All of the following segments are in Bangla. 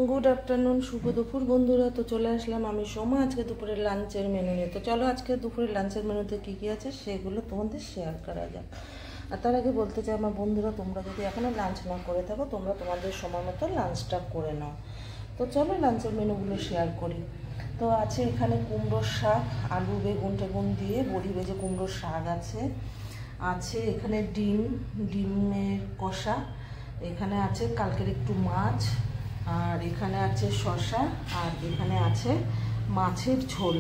গুড আফটারনুন, শুভ দুপুর বন্ধুরা। তো চলে আসলাম আমি সোমা আজকে দুপুরের লাঞ্চের মেনু নিয়ে। তো চলো আজকে দুপুরের লাঞ্চের মেনুতে কী কী আছে সেগুলো তোমাদের শেয়ার করা যাক। আর তার আগে বলতে চাই আমার বন্ধুরা, তোমরা যদি এখনও লাঞ্চ না করে থাকো তোমরা তোমাদের সময় মতো লাঞ্চটা করে নাও। তো চলো লাঞ্চের মেনুগুলো শেয়ার করি। তো আছে এখানে কুমড়োর শাক, আলু বেগুন টেগুন দিয়ে বড়ি ভেজে কুমড়োর শাক আছে। আছে এখানে ডিমের কষা, এখানে আছে কালকের একটু মাছ, আর এখানে আছে শসা, আর এখানে আছে মাছের ঝোল।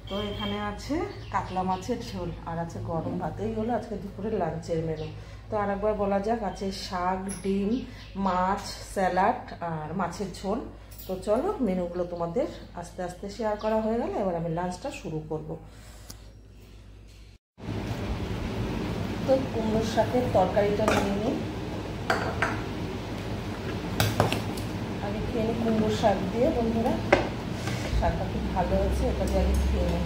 তো এখানে আছে কাতলা মাছের ঝোল, আর আছে গরম ভাত। এই হলো আজকে দুপুরের লাঞ্চের মেনু। তো আরেকবার বলা যাক, আছে শাক, ডিম, মাছ, স্যালাড আর মাছের ঝোল। তো চলো মেনুগুলো তোমাদের আস্তে আস্তে শেয়ার করা হয়ে গেলে এবার আমি লাঞ্চটা শুরু করব। তো কুমড়োর শাকের তরকারিটা নিয়ে নিই। আগে খেয়ে নিই কুমড়োর শাক দিয়ে বন্ধুরা। শাকটা খুব ভালো হয়েছে, এটা দিয়ে আগে খেয়ে নিই।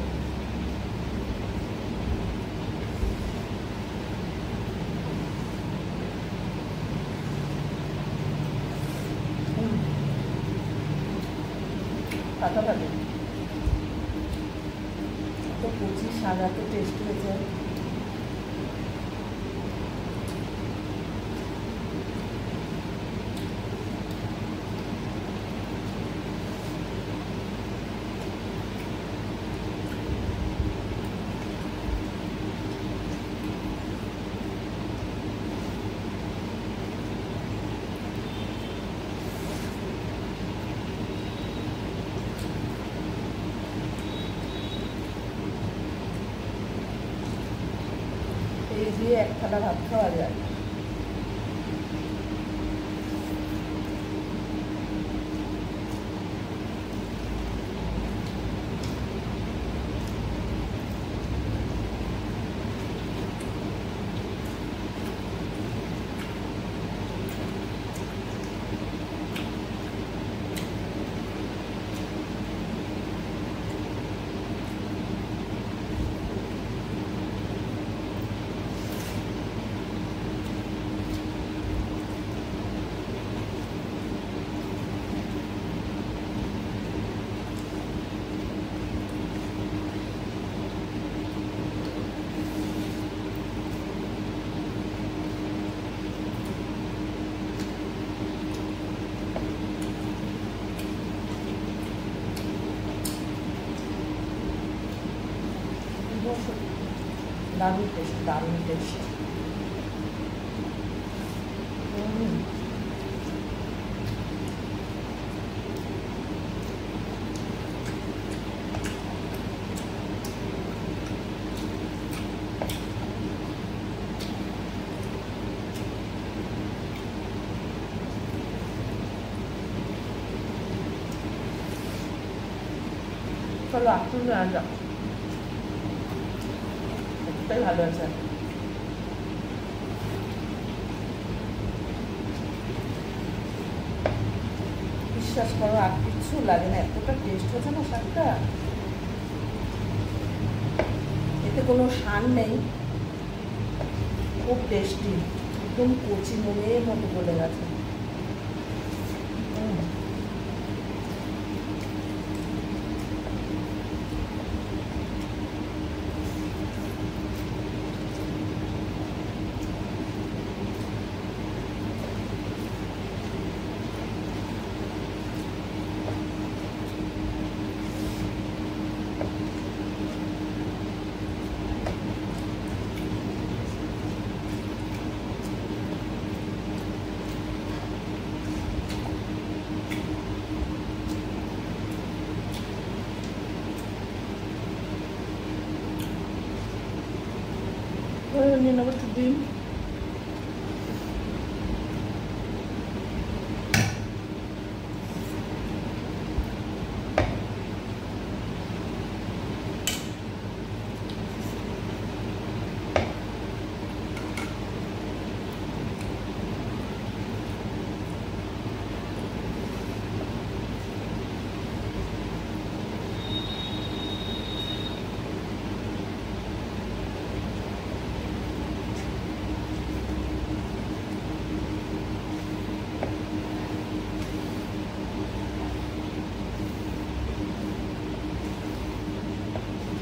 কাটা কাটে তো কচি শাক এত টেস্ট হয়েছে। এই দিয়ে এক থালা ভাত খাওয়া যায়। দারুণ টেস্ট, দারুণ টেস্ট। চলো আপনি আনলাম, এটাই ভালো আছে। বিশ্বাস করো আর কিচ্ছু লাগে না, এতটা টেস্ট হয়েছে না শাকটা। এতে কোনো সার নেই, খুব টেস্টি, একদম কচি মনের মতো বলে গেছে। নিয়ে নেবো একটু ডিম।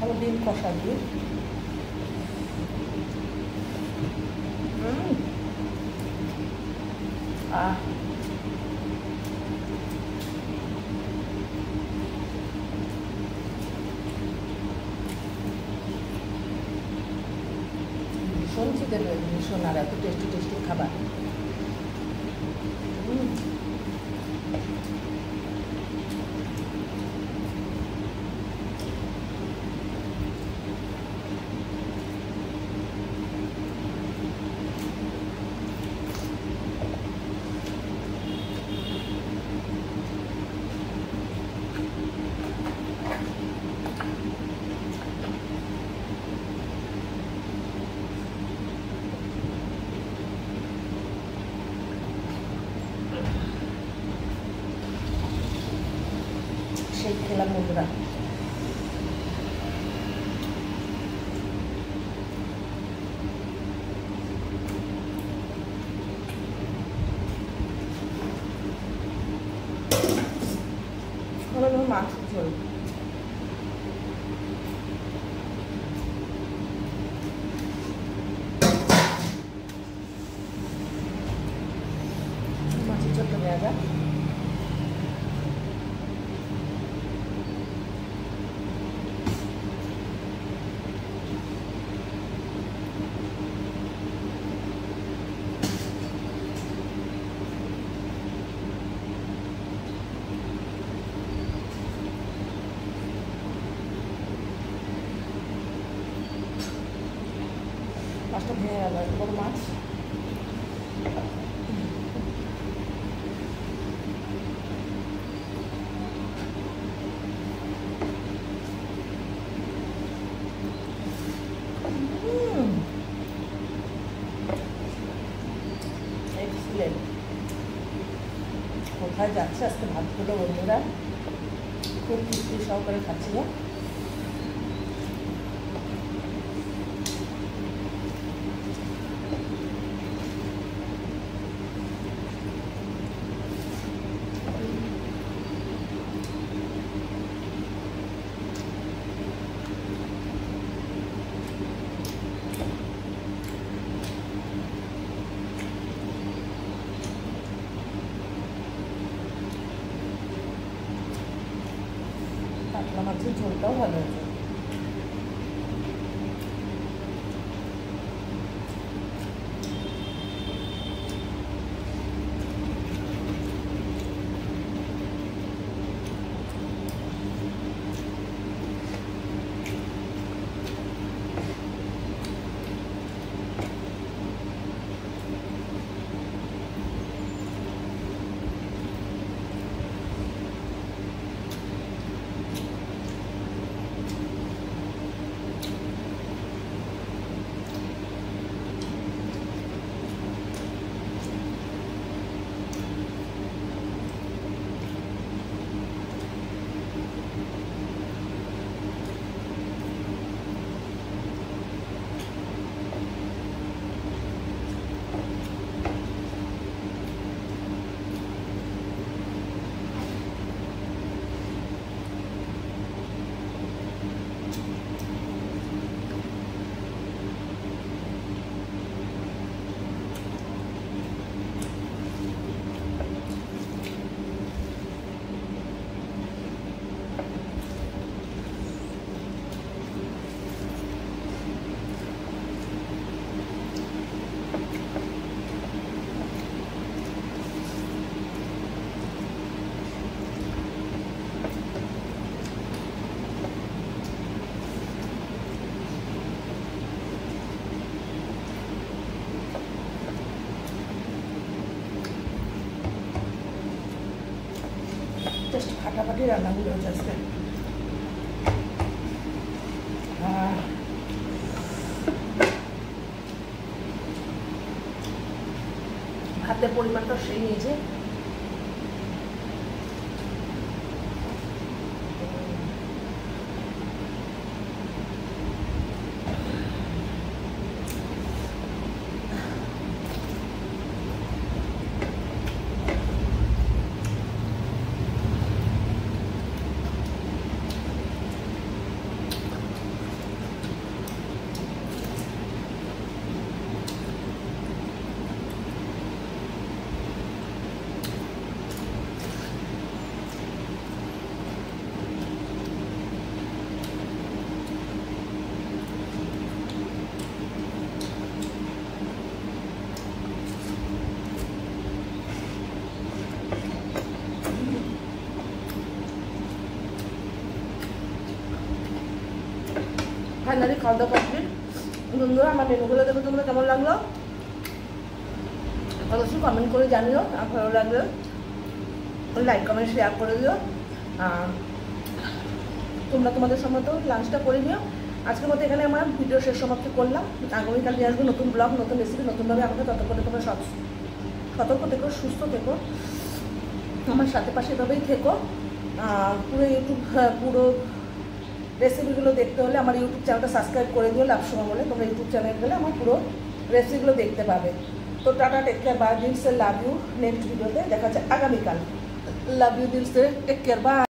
খাবো ডিম কষা দিয়ে। ভীষণ খিদে পেয়েছে, ভীষণ। আর এত টেস্টি টেস্টি খাবার। সেই খেলাম বন্ধুরা। মাছের ঝোল, মাছের ঝোলটা দেওয়া যাক। মাছটা ভেঙে গেল, এত বড় মাছ। এক্সিলেন্ট। কোথায় যাচ্ছে আজকে ভাতগুলো বন্ধুরা, খুব তৃপ্তি সহকারে খাচ্ছি। কাতলা মাছের ঝোলটাও ভালো হয়েছে। জাস্ট ফাটাফাটি রান্নাগুলো হচ্ছে আজকে। ভাতের পরিমাণটা সেই নিয়েছে। ফাইনালি খাওয়া দাওয়া কমপ্লিট। বন্ধুরা আমার মেনুগুলো দেখো তোমরা কেমন লাগলো অবশ্যই কমেন্ট করে জানিও, আর ভালো লাগলো লাইক কমেন্ট শেয়ার করে দিও। তোমরা তোমাদের সময় তো লাঞ্চটা করে নিও। আজকের মতো এখানে আমার ভিডিও শেষ সমাপ্তি করলাম। আগামীকাল নিয়ে আসবো নতুন ব্লগ, নতুন রেসিপি, নতুনভাবে আমাকে ততক্ষণে তোমরা সতর্ক থেকো, সুস্থ থেকো, আমার সাথে পাশে এভাবেই থেকো। পুরো রেসিপিগুলো দেখতে হলে আমার ইউটিউব চ্যানেলটা সাবস্ক্রাইব করে দিও। লাভ সময় বলে তোমরা ইউটিউব চ্যানেল গেলে আমার পুরো রেসিপিগুলো দেখতে পাবে। তো টাটা, টেক কেয়ার, বাই, দিলসে লাভ ইউ। নেক্সট ভিডিওতে দেখা যাচ্ছে আগামীকাল। লাভ ইউ, দিলসে টেক কেয়ার, বাই।